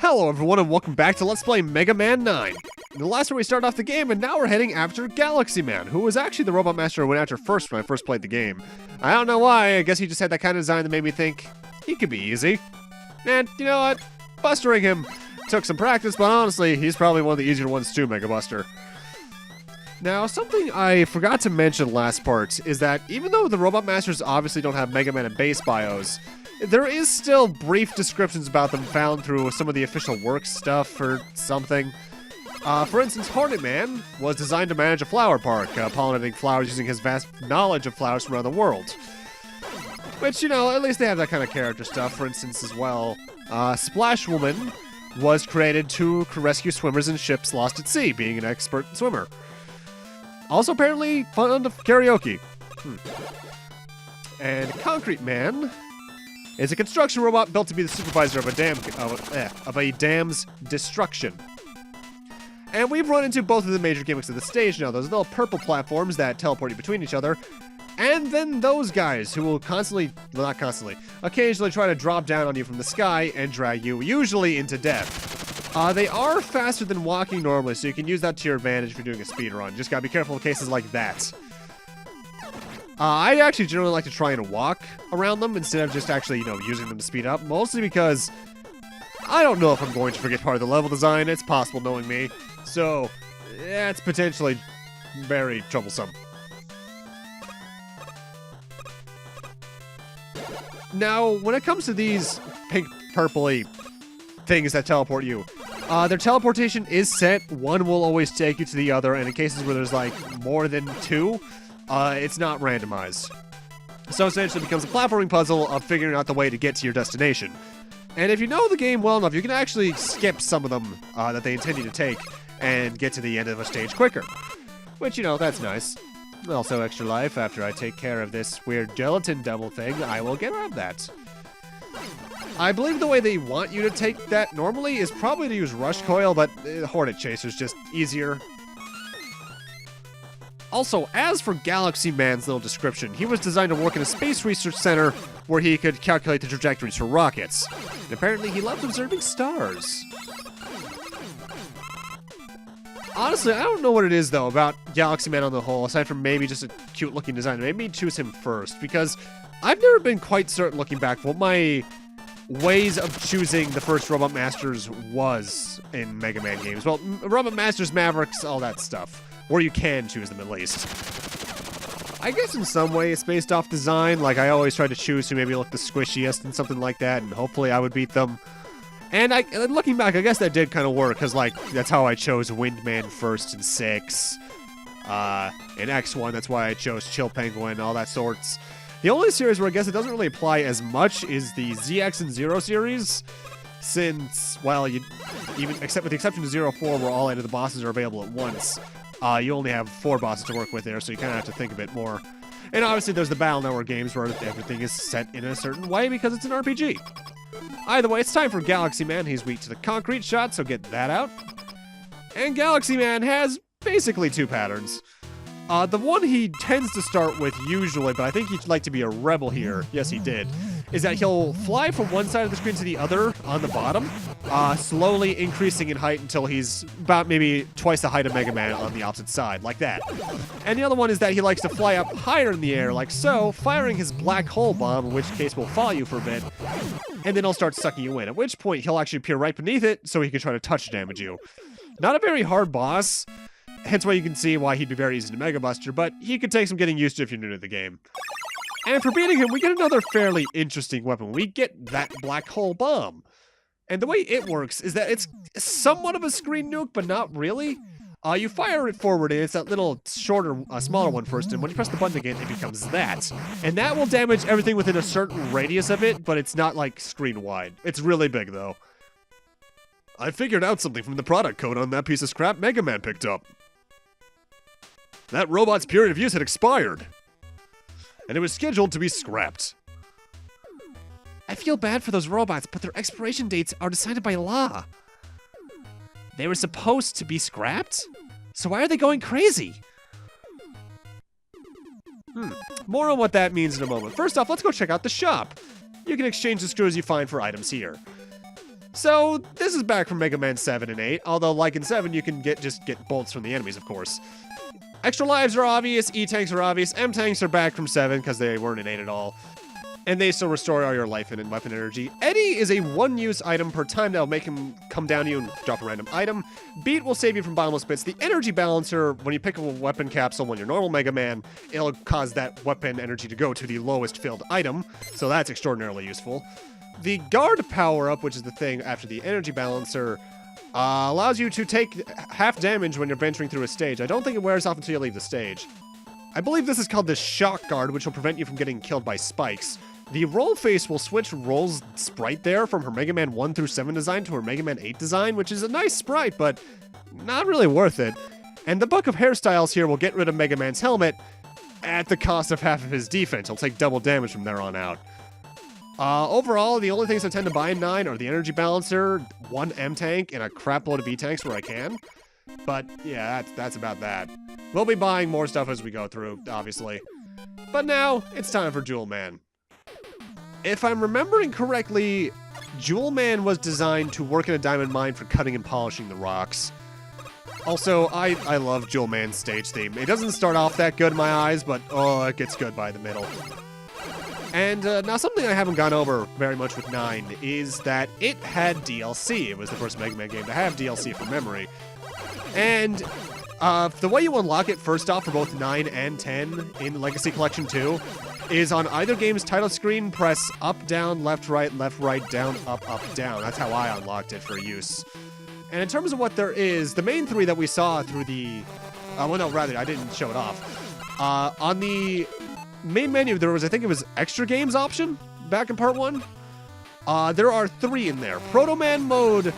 Hello everyone and welcome back to Let's Play Mega Man 9. In the last one we started off the game and now we're heading after Galaxyman, who was actually the robot master I went after first when I first played the game. I don't know why, I guess he just had that kind of design that made me think he could be easy. And you know what? Bustering him took some practice, but honestly, he's probably one of the easier ones too, Mega Buster. Now, something I forgot to mention last part is that even though the robot masters obviously don't have Mega Man and base bios, there is still brief descriptions about them found through some of the official work stuff or something. For instance, Hornet Man was designed to manage a flower park, pollinating flowers using his vast knowledge of flowers from around the world. Which, you know, at least they have that kind of character stuff. For instance, as well, Splash Woman was created to rescue swimmers in ships lost at sea, being an expert swimmer. Also, apparently, fond of karaoke. And Concrete Man is a construction robot built to be the supervisor of a dam's destruction. And we've run into both of the major gimmicks of the stage now. Those little purple platforms that teleport you between each other. And then those guys who will constantly, well, not constantly, occasionally try to drop down on you from the sky and drag you, usually into death. They are faster than walking normally, so you can use that to your advantage if you're doing a speed run. Just gotta be careful in cases like that. I actually generally like to try and walk around them instead of just actually, you know, using them to speed up. Mostly because I don't know if I'm going to forget part of the level design. It's possible knowing me. So, yeah, it's potentially very troublesome. Now, when it comes to these pink, purpley things that teleport you, their teleportation is set. One will always take you to the other, and in cases where there's, like, more than two, it's not randomized. So essentially it becomes a platforming puzzle of figuring out the way to get to your destination. And if you know the game well enough, you can actually skip some of them that they intend you to take and get to the end of a stage quicker. Which, you know, that's nice. Also extra life. After I take care of this weird gelatin devil thing, I will get around that. I believe the way they want you to take that normally is probably to use Rush Coil, but Hornet Chaser's just easier. Also, as for Galaxyman's little description, he was designed to work in a space research center where he could calculate the trajectories for rockets. And apparently he loved observing stars. Honestly, I don't know what it is, though, about Galaxyman on the whole, aside from maybe just a cute-looking design. It made me choose him first, because I've never been quite certain, looking back, what my ways of choosing the first Robot Masters was in Mega Man games. Well, Robot Masters, Mavericks, all that stuff. Or you can choose them, at least. I guess in some way it's based off design. Like, I always try to choose who maybe look the squishiest and something like that, and hopefully I would beat them. And looking back, I guess that did kind of work, because, like, that's how I chose Windman first in 6. In X1, that's why I chose Chill Penguin, all that sorts. The only series where I guess it doesn't really apply as much is the ZX and Zero series, since, well, except with the exception of 04, where all 8 of the bosses are available at once, you only have 4 bosses to work with there, so you kind of have to think a bit more. And obviously there's the Battle Network games where everything is set in a certain way because it's an RPG. Either way, it's time for Galaxyman. He's weak to the concrete shot, so get that out. And Galaxyman has basically 2 patterns. The one he tends to start with usually, but I think he'd like to be a rebel here. Yes, he did. Is that he'll fly from one side of the screen to the other on the bottom, slowly increasing in height until he's about maybe twice the height of Mega Man on the opposite side, like that. And the other one is that he likes to fly up higher in the air, like so, firing his black hole bomb, in which case will follow you for a bit, and then he'll start sucking you in, at which point he'll actually appear right beneath it so he can try to touch damage you. Not a very hard boss, hence why you can see why he'd be very easy to Mega Buster, but he could take some getting used to if you're new to the game. And for beating him, we get another fairly interesting weapon. We get that black hole bomb. And the way it works is that it's somewhat of a screen nuke, but not really. You fire it forward, and it's that little shorter, smaller one first, and when you press the button again, it becomes that. And that will damage everything within a certain radius of it, but it's not, like, screen-wide. It's really big, though. I figured out something from the product code on that piece of scrap Mega Man picked up. That robot's period of use had expired, and it was scheduled to be scrapped. I feel bad for those robots, but their expiration dates are decided by law. They were supposed to be scrapped? So why are they going crazy? More on what that means in a moment. First off, let's go check out the shop. You can exchange the screws you find for items here. So this is back from Mega Man 7 and 8, although like in 7 you can just get bolts from the enemies, of course. Extra lives are obvious, E-tanks are obvious, M-tanks are back from 7 because they weren't in 8 at all. And they still restore all your life and weapon energy. Eddie is a one-use item per time that'll make him come down to you and drop a random item. Beat will save you from bottomless bits. The energy balancer, when you pick up a weapon capsule when you're normal Mega Man, it'll cause that weapon energy to go to the lowest filled item, so that's extraordinarily useful. The guard power-up, which is the thing after the energy balancer, allows you to take half damage when you're venturing through a stage. I don't think it wears off until you leave the stage. I believe this is called the shock guard, which will prevent you from getting killed by spikes. The roll face will switch Roll's sprite there from her Mega Man 1 through 7 design to her Mega Man 8 design, which is a nice sprite, but not really worth it. And the Book of Hairstyles here will get rid of Mega Man's helmet at the cost of half of his defense. He'll take double damage from there on out. Overall, the only things I tend to buy in 9 are the energy balancer, 1 M-tank, and a crap load of E-tanks where I can. But yeah, that's about that. We'll be buying more stuff as we go through, obviously. But now, it's time for Jewelman. If I'm remembering correctly, Jewelman was designed to work in a diamond mine for cutting and polishing the rocks. Also, I love Jewelman's stage theme. It doesn't start off that good in my eyes, but oh, it gets good by the middle. And now something I haven't gone over very much with 9 is that it had DLC. It was the first Mega Man game to have DLC from memory. And the way you unlock it, first off, for both 9 and 10 in Legacy Collection 2, is on either game's title screen, press up, down, left, right, down, up, down. That's how I unlocked it for use. And in terms of what there is, the main 3 that we saw through the... well, no, rather, I didn't show it off. On the main menu, there was, I think it was Extra Games option back in Part 1. There are 3 in there. Proto Man mode,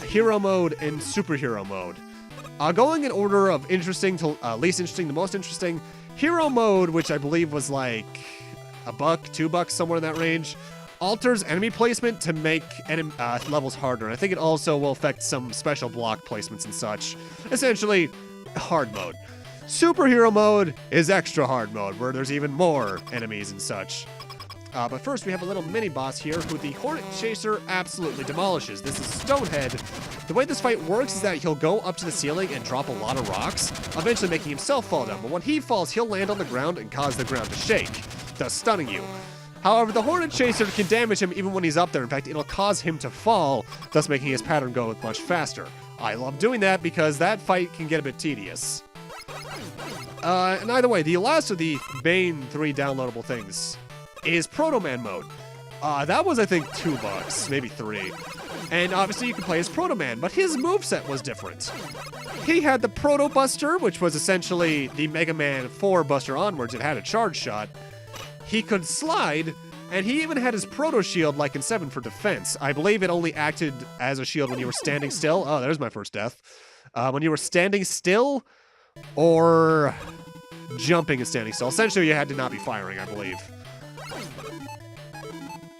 Hero mode, and Superhero mode. Going in order of interesting to least interesting to most interesting, Hero mode, which I believe was like $1, $2, somewhere in that range, alters enemy placement to make levels harder. And I think it also will affect some special block placements and such. Essentially, hard mode. Superhero mode is extra hard mode, where there's even more enemies and such. But first, we have a little mini-boss here who the Hornet Chaser absolutely demolishes. This is Stonehead. The way this fight works is that he'll go up to the ceiling and drop a lot of rocks, eventually making himself fall down. But when he falls, he'll land on the ground and cause the ground to shake, thus stunning you. However, the Hornet Chaser can damage him even when he's up there. In fact, it'll cause him to fall, thus making his pattern go much faster. I love doing that because that fight can get a bit tedious. And either way, the last of the main 3 downloadable things is Proto Man mode. That was, I think, $2, maybe 3. And obviously you can play as Proto Man, but his moveset was different. He had the Proto Buster, which was essentially the Mega Man 4 Buster onwards. It had a charge shot. He could slide, and he even had his Proto Shield like in 7 for defense. I believe it only acted as a shield when you were standing still. Oh, there's my first death. When you were standing still or jumping and standing still. Essentially, you had to not be firing, I believe.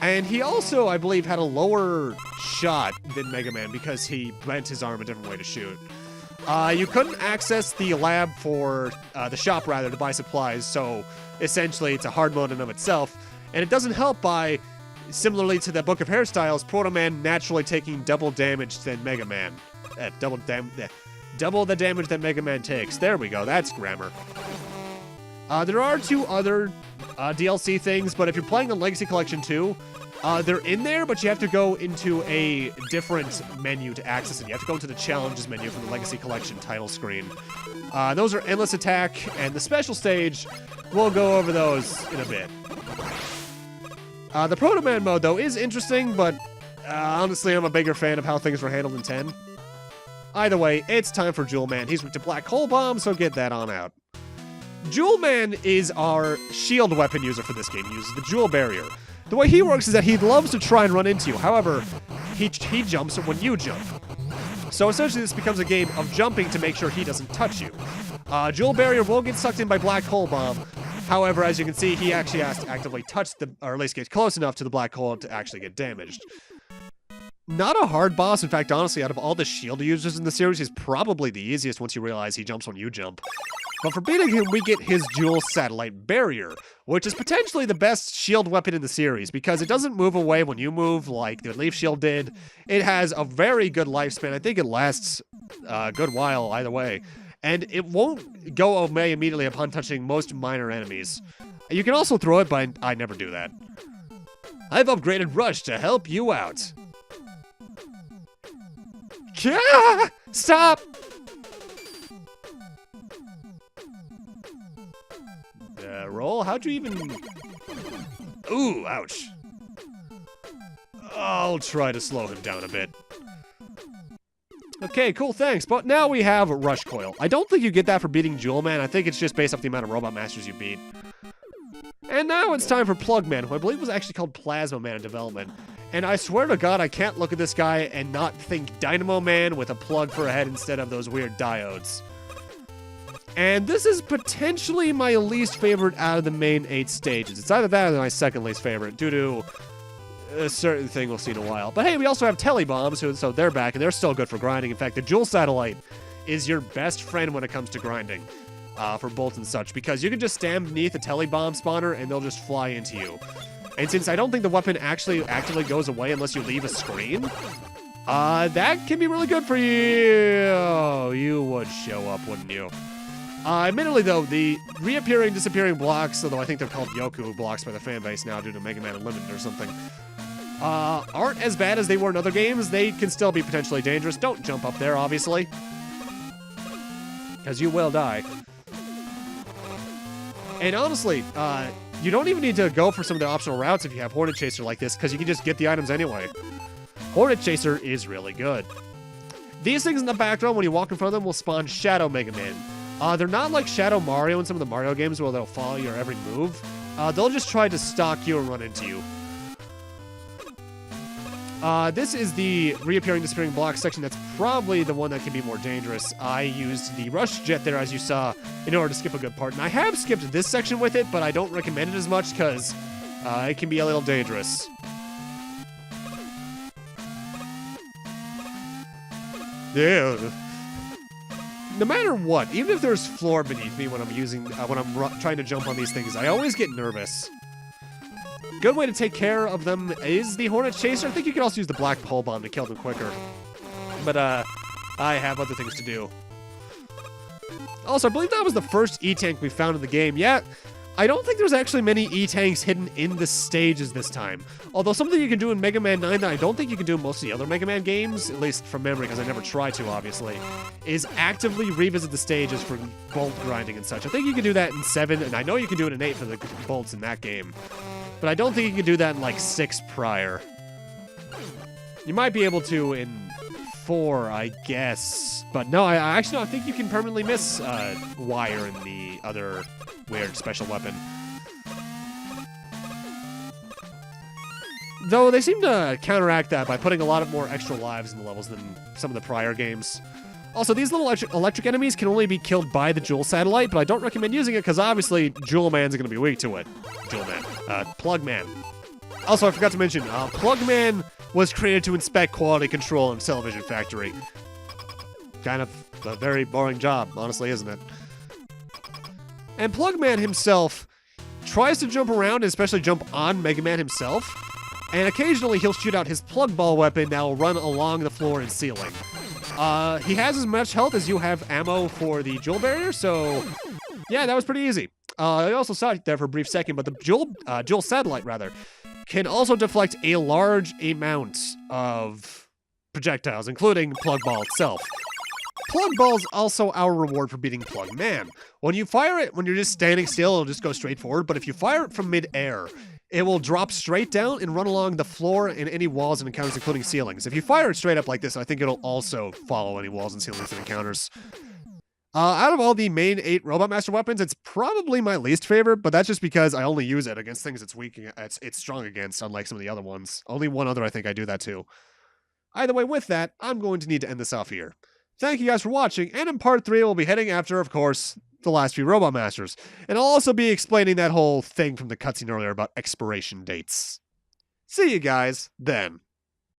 And he also, I believe, had a lower shot than Mega Man because he bent his arm a different way to shoot. You couldn't access the lab for, the shop rather, to buy supplies, so essentially it's a hard mode in of itself. And it doesn't help by, similarly to the Book of Hairstyles, Proto Man naturally taking double damage than Mega Man. Double the damage that Mega Man takes. There we go, that's grammar. There are 2 other DLC things, but if you're playing on Legacy Collection 2, they're in there, but you have to go into a different menu to access it. You have to go into the Challenges menu from the Legacy Collection title screen. Those are Endless Attack and the Special Stage. We'll go over those in a bit. The Proto Man mode, though, is interesting, but honestly, I'm a bigger fan of how things were handled in 10. Either way, it's time for Jewelman. He's weak to Black Hole Bomb, so get that on out. Jewelman is our shield weapon user for this game. He uses the Jewel Barrier. The way he works is that he loves to try and run into you. However, he jumps when you jump. So essentially this becomes a game of jumping to make sure he doesn't touch you. Jewel Barrier will get sucked in by Black Hole Bomb. However, as you can see, he actually has to actively touch or at least get close enough to the black hole to actually get damaged. Not a hard boss. In fact, honestly, out of all the shield users in the series, he's probably the easiest once you realize he jumps when you jump. But for beating him, we get his dual satellite barrier, which is potentially the best shield weapon in the series because it doesn't move away when you move like the Leaf Shield did. It has a very good lifespan. I think it lasts a good while either way. And it won't go away immediately upon touching most minor enemies. You can also throw it, but I never do that. I've upgraded Rush to help you out. Stop! Roll? How'd you even... Ooh, ouch. I'll try to slow him down a bit. Okay, cool, thanks. But now we have Rush Coil. I don't think you get that for beating Jewelman. I think it's just based off the amount of Robot Masters you beat. And now it's time for Plug Man, who I believe was actually called Plasma Man in development. And I swear to God, I can't look at this guy and not think Dynamo Man with a plug for a head instead of those weird diodes. And this is potentially my least favorite out of the main 8 stages. It's either that or my second least favorite, due to a certain thing we'll see in a while. But hey, we also have Telebombs, so they're back, and they're still good for grinding. In fact, the Jewel Satellite is your best friend when it comes to grinding for bolts and such, because you can just stand beneath a Telebomb spawner, and they'll just fly into you. And since I don't think the weapon actually actively goes away unless you leave a screen, that can be really good for you. You would show up, wouldn't you? Admittedly, though, the reappearing, disappearing blocks, although I think they're called Yoku blocks by the fanbase now due to Megaman Unlimited or something, aren't as bad as they were in other games. They can still be potentially dangerous. Don't jump up there, obviously, because you will die. And honestly, you don't even need to go for some of the optional routes if you have Hornet Chaser like this, because you can just get the items anyway. Hornet Chaser is really good. These things in the background, when you walk in front of them, will spawn Shadow Mega Man. They're not like Shadow Mario in some of the Mario games where they'll follow your every move. They'll just try to stalk you and run into you. This is the reappearing, disappearing block section. That's probably the one that can be more dangerous. I used the Rush Jet there, as you saw, in order to skip a good part. And I have skipped this section with it, but I don't recommend it as much because it can be a little dangerous. Yeah. No matter what, even if there's floor beneath me when I'm trying to jump on these things, I always get nervous. Good way to take care of them is the Hornet Chaser. I think you can also use the Black Pole Bomb to kill them quicker. But I have other things to do. Also, I believe that was the first E-Tank we found in the game. Yeah, I don't think there's actually many E-Tanks hidden in the stages this time. Although something you can do in Mega Man 9 that I don't think you can do in most of the other Mega Man games, at least from memory because I never tried to, obviously, is actively revisit the stages for bolt grinding and such. I think you can do that in 7, and I know you can do it in 8 for the bolts in that game. But I don't think you can do that in, like, 6 prior. You might be able to in 4, I guess. But no, I think you can permanently miss wire in the other weird special weapon. Though they seem to counteract that by putting a lot of more extra lives in the levels than some of the prior games. Also, these little electric enemies can only be killed by the Jewel Satellite, but I don't recommend using it because obviously Jewelman's going to be weak to it. Jewelman. Plugman. Also, I forgot to mention, Plugman was created to inspect quality control in Television Factory. Kind of a very boring job, honestly, isn't it? And Plugman himself tries to jump around, and especially jump on Mega Man himself. And occasionally he'll shoot out his plug ball weapon that will run along the floor and ceiling. He has as much health as you have ammo for the Jewel Barrier, so yeah, that was pretty easy. I also saw it there for a brief second, but the Jewel Satellite, rather, can also deflect a large amount of projectiles, including Plug Ball itself. Plug Ball's also our reward for beating Plug Man. When you fire it, when you're just standing still, it'll just go straight forward, but if you fire it from mid-air, it will drop straight down and run along the floor and any walls and encounters, including ceilings. If you fire it straight up like this, I think it'll also follow any walls and ceilings and encounters. Out of all the main 8 Robot Master weapons, it's probably my least favorite, but that's just because I only use it against things it's strong against, unlike some of the other ones. Only one other I think I do that too. Either way, with that, I'm going to need to end this off here. Thank you guys for watching, and in part 3, we'll be heading after, of course, the last few Robot Masters. And I'll also be explaining that whole thing from the cutscene earlier about expiration dates. See you guys then.